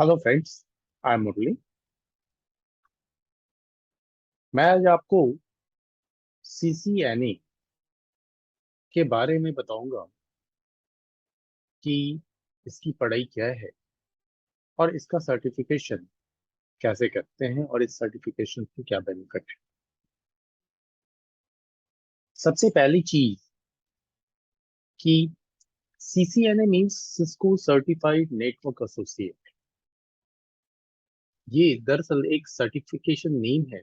Hello friends, I am मुरली। मैं आज आपको CCNA के बारे में बताऊंगा कि इसकी पढ़ाई क्या है और इसका सर्टिफिकेशन कैसे करते हैं और इस सर्टिफिकेशन की क्या बेनिफिट है। सबसे पहली चीज कि CCNA means Cisco certified network associate. ये दरअसल एक सर्टिफिकेशन नेम है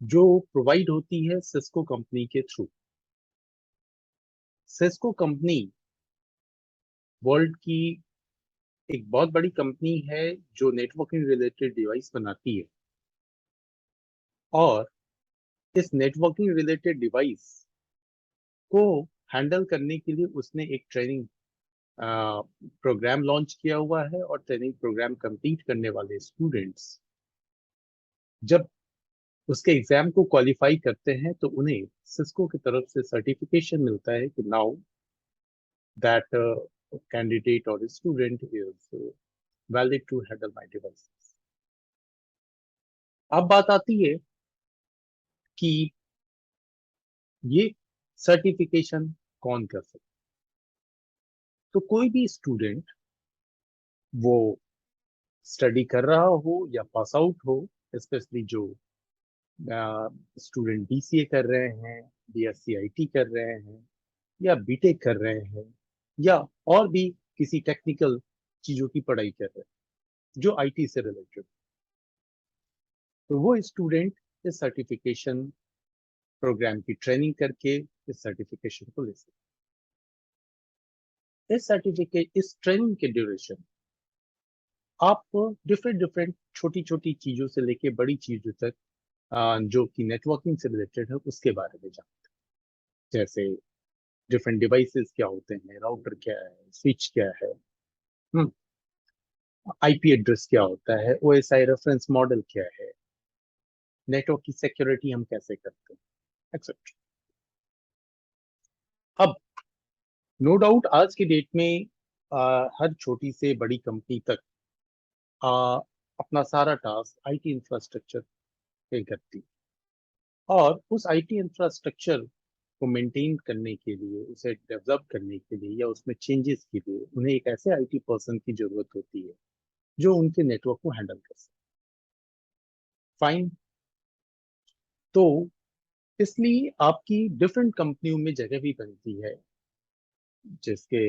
जो प्रोवाइड होती है सिस्को कंपनी के थ्रू। सिस्को कंपनी वर्ल्ड की एक बहुत बड़ी कंपनी है जो नेटवर्किंग रिलेटेड डिवाइस बनाती है, और इस नेटवर्किंग रिलेटेड डिवाइस को हैंडल करने के लिए उसने एक ट्रेनिंग प्रोग्राम लॉन्च किया हुआ है। और ट्रेनिंग प्रोग्राम कंप्लीट करने वाले स्टूडेंट्स जब उसके एग्जाम को क्वालिफाई करते हैं तो उन्हें सिस्को की तरफ से सर्टिफिकेशन मिलता है कि नाउ दैट कैंडिडेट और student is valid to handle my devices. अब बात आती है कि ये सर्टिफिकेशन कौन कर सकता है। तो कोई भी स्टूडेंट, वो स्टडी कर रहा हो या पास आउट हो, स्पेशली जो स्टूडेंट BCA कर रहे हैं, BSc IT कर रहे हैं, या बीटेक कर रहे हैं, या और भी किसी टेक्निकल चीजों की पढ़ाई कर रहे हैं जो IT से रिलेटेड, तो वो स्टूडेंट इस सर्टिफिकेशन प्रोग्राम की ट्रेनिंग करके इस सर्टिफिकेशन को ले सकते हैं। इस ट्रेनिंग के ड्यूरेशन आप डिफरेंट डिफरेंट छोटी छोटी चीजों से लेके बड़ी चीजों तक जो कि नेटवर्किंग से रिलेटेड है उसके बारे में जानते हैं। जैसे डिफरेंट डिवाइसेस क्या होते हैं, राउटर क्या है, स्विच क्या है, IP एड्रेस क्या होता है, OSI रेफरेंस मॉडल क्या है, नेटवर्क की सिक्योरिटी हम कैसे करते हैं, एक्सेट्रा। अब नो डाउट आज की डेट में हर छोटी से बड़ी कंपनी तक आ, अपना सारा टास्क IT इंफ्रास्ट्रक्चर पे करती है। और उस IT इंफ्रास्ट्रक्चर को मेंटेन करने के लिए, उसे डेवलप करने के लिए, या उसमें चेंजेस के लिए उन्हें एक ऐसे IT पर्सन की जरूरत होती है जो उनके नेटवर्क को हैंडल कर सके। फाइन। तो इसलिए आपकी डिफरेंट कंपनियों में जगह भी बनती है जिसके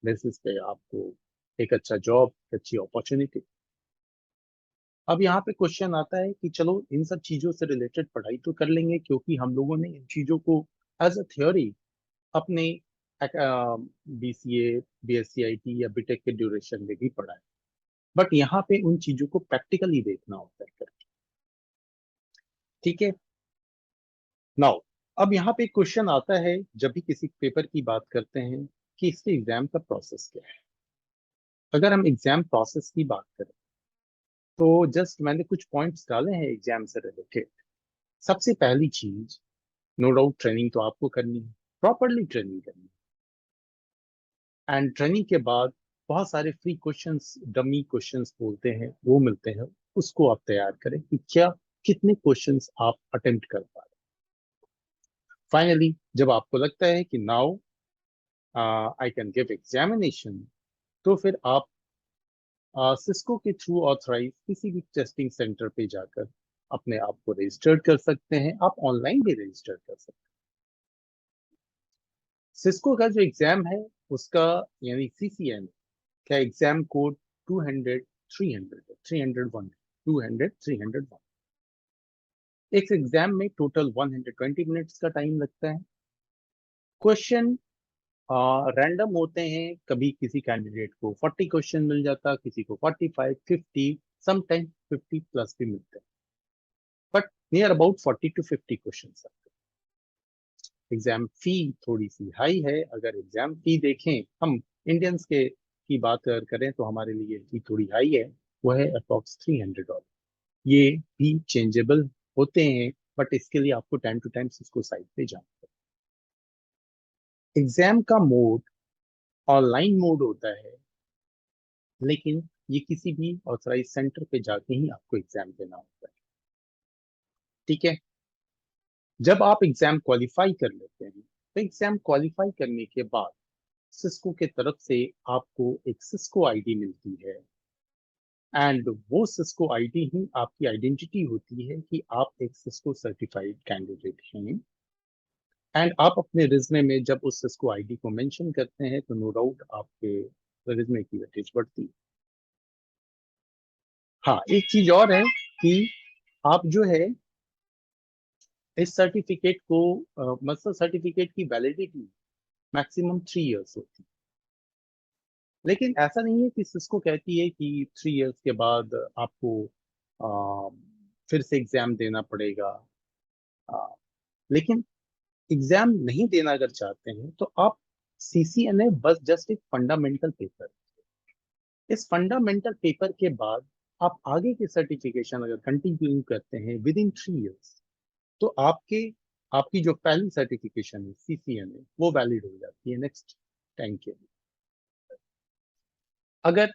बेसिस पे आपको एक अच्छा जॉब, अच्छी अपॉर्चुनिटी। अब यहाँ पे क्वेश्चन आता है कि चलो इन सब चीजों से रिलेटेड पढ़ाई तो कर लेंगे, क्योंकि हम लोगों ने इन चीजों को एज अ थ्योरी अपने BCA, BSc IT या बीटेक के ड्यूरेशन में भी पढ़ा है। बट यहाँ पे उन चीजों को प्रैक्टिकली देखना होता है करके। ठीक है। नाउ, अब यहाँ पे क्वेश्चन आता है जब भी किसी पेपर की बात करते हैं कि इसके एग्जाम का प्रोसेस क्या है। अगर हम एग्जाम प्रोसेस की बात करें तो जस्ट मैंने कुछ पॉइंट्स डाले हैं एग्जाम से रिलेटेड। सबसे पहली चीज, नो डाउट ट्रेनिंग तो आपको करनी है, प्रॉपरली ट्रेनिंग करनी है। एंड ट्रेनिंग के बाद बहुत सारे फ्री क्वेश्चंस, डमी क्वेश्चंस बोलते हैं, वो मिलते हैं। उसको आप तैयार करें कि क्या कितने क्वेश्चंस आप अटेम्प्ट कर पा रहे हैं। फाइनली जब आपको लगता है कि now I can give examination, तो फिर आप सिस्को के थ्रू ऑथराइज किसी भी टेस्टिंग सेंटर पे जाकर अपने आप को रजिस्टर कर सकते हैं। आप ऑनलाइन भी रजिस्टर कर सकते हैं। सिस्को का जो एग्जाम है उसका, यानी CCNA का एग्जाम कोड 200, 300, 301, 200, 301। इस एग्जाम में टोटल 120 मिनट्स का टाइम लगता है। क्वेश्चन रैंडम होते हैं, कभी किसी कैंडिडेट को 40 क्वेश्चन मिल जाता, किसी को 45, 50, समटाइम 50 प्लस भी मिलते हैं, but near about 40 to 50 question. Exam फी थोड़ी सी हाई है। अगर एग्जाम फी देखें हम इंडियंस के की बात अगर करें तो हमारे लिए फी थोड़ी हाई है। वो है अप्रॉक्स $300। ये भी चेंजेबल होते हैं, बट इसके लिए आपको टाइम टू टाइम इसको साइट पे जाना है। एग्जाम का मोड ऑनलाइन मोड होता है, लेकिन ये किसी भी ऑथराइज सेंटर पे जाके ही आपको एग्जाम देना होता है। ठीक है, जब आप एग्जाम क्वालिफाई कर लेते हैं तो एग्जाम क्वालिफाई करने के बाद सिस्को के तरफ से आपको एक सिस्को आईडी मिलती है, एंड वो सिस्को आईडी ही आपकी आइडेंटिटी होती है कि आप एक सिस्को सर्टिफाइड कैंडिडेट हैं। एंड आप अपने रिज्यूमे में जब उस सिस्को आईडी को मेंशन करते हैं तो नो डाउट आपके रिज्यूमे की वेटेज बढ़ती है। हाँ, एक चीज और है कि आप जो है इस सर्टिफिकेट को मतलब सर्टिफिकेट की वैलिडिटी मैक्सिमम 3 इयर्स होती है। लेकिन ऐसा नहीं है कि सिस्को कहती है कि 3 इयर्स के बाद आपको अ, फिर से एग्जाम देना पड़ेगा। लेकिन एग्जाम नहीं देना अगर चाहते हैं तो आप सीसीएनए बस जस्ट एक फंडामेंटल पेपर, इस फंडामेंटल पेपर के बाद आप आगे के सर्टिफिकेशन अगर कंटिन्यू करते हैं विद इन 3 इयर्स तो आपकी जो पहली सर्टिफिकेशन है सीसीएनए वो वैलिड हो जाती है नेक्स्ट टाइम के लिए। अगर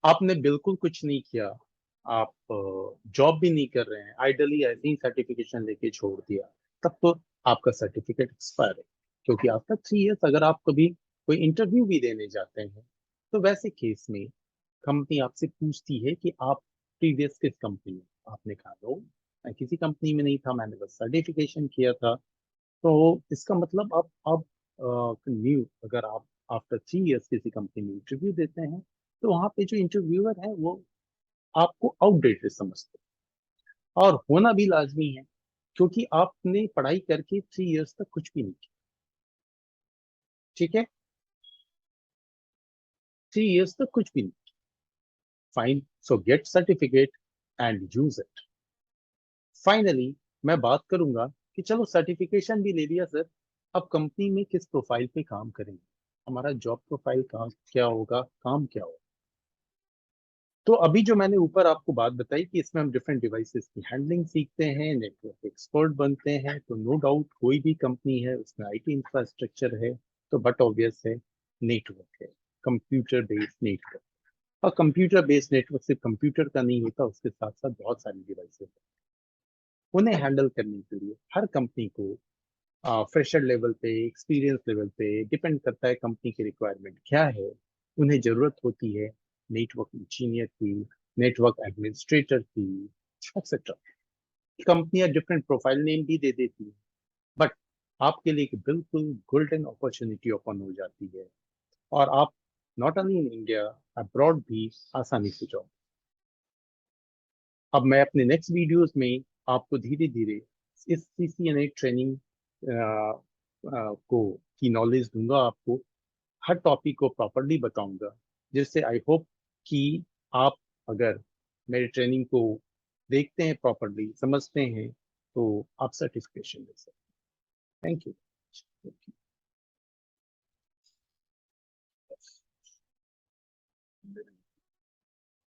आपने बिल्कुल कुछ नहीं किया, आप जॉब भी नहीं कर रहे हैं, आइडली ऐसे ही सर्टिफिकेशन लेके छोड़ दिया, तब तो आपका सर्टिफिकेट एक्सपायर है। क्योंकि आफ्टर 3 इयर्स अगर आप कभी कोई इंटरव्यू भी देने जाते हैं तो वैसे केस में कंपनी आपसे पूछती है कि आप प्रीवियस किस कंपनी में। आपने कहा नो, मैं किसी कंपनी में नहीं था, मैंने बस सर्टिफिकेशन किया था। तो इसका मतलब आप न्यू अगर आप आफ्टर 3 इयर्स किसी कंपनी में इंटरव्यू देते हैं तो वहां पे जो इंटरव्यूअर है वो आपको आउटडेटेड समझते हैं, और होना भी लाजमी है क्योंकि आपने पढ़ाई करके 3 इयर्स तक कुछ भी नहीं किया। ठीक है, 3 इयर्स तक कुछ भी नहीं। Fine, so gate certificate and use it. Finally मैं बात करूंगा कि चलो सर्टिफिकेशन भी ले लिया सर, अब कंपनी में किस प्रोफाइल पे काम करेंगे, हमारा जॉब प्रोफाइल काम क्या होगा, काम क्या होगा। तो अभी जो मैंने ऊपर आपको बात बताई कि इसमें हम डिफरेंट डिवाइसेस की हैंडलिंग सीखते हैं, नेटवर्क एक्सपर्ट बनते हैं, तो नो डाउट कोई भी कंपनी है उसमें आईटी इंफ्रास्ट्रक्चर है, तो बट ऑब्वियस है नेटवर्क है, कंप्यूटर बेस्ड नेटवर्क। और कंप्यूटर बेस्ड नेटवर्क सिर्फ कंप्यूटर का नहीं होता, उसके साथ साथ बहुत सारी डिवाइसेस, उन्हें हैंडल करने के लिए हर कंपनी को फ्रेशर लेवल पे, एक्सपीरियंस लेवल पे डिपेंड करता है कंपनी की रिक्वायरमेंट क्या है। उन्हें जरूरत होती है नेटवर्क इंजीनियर की, नेटवर्क एडमिनिस्ट्रेटर की, एक्सेट्रा। कंपनियां डिफरेंट प्रोफाइल नेम भी दे देती है, बट आपके लिए एक बिल्कुल गोल्डन अपॉर्चुनिटी ओपन हो जाती है, और आप not only in India, abroad भी आसानी से जाओ। अब मैं अपने नेक्स्ट वीडियोस में आपको धीरे धीरे इस सीसीएनए ट्रेनिंग को की नॉलेज दूंगा आपको, हर टॉपिक को प्रॉपरली बताऊंगा, जिससे आई होप कि आप अगर मेरे ट्रेनिंग को देखते हैं, प्रॉपरली समझते हैं, तो आप सर्टिफिकेशन ले सकते हैं। Thank you.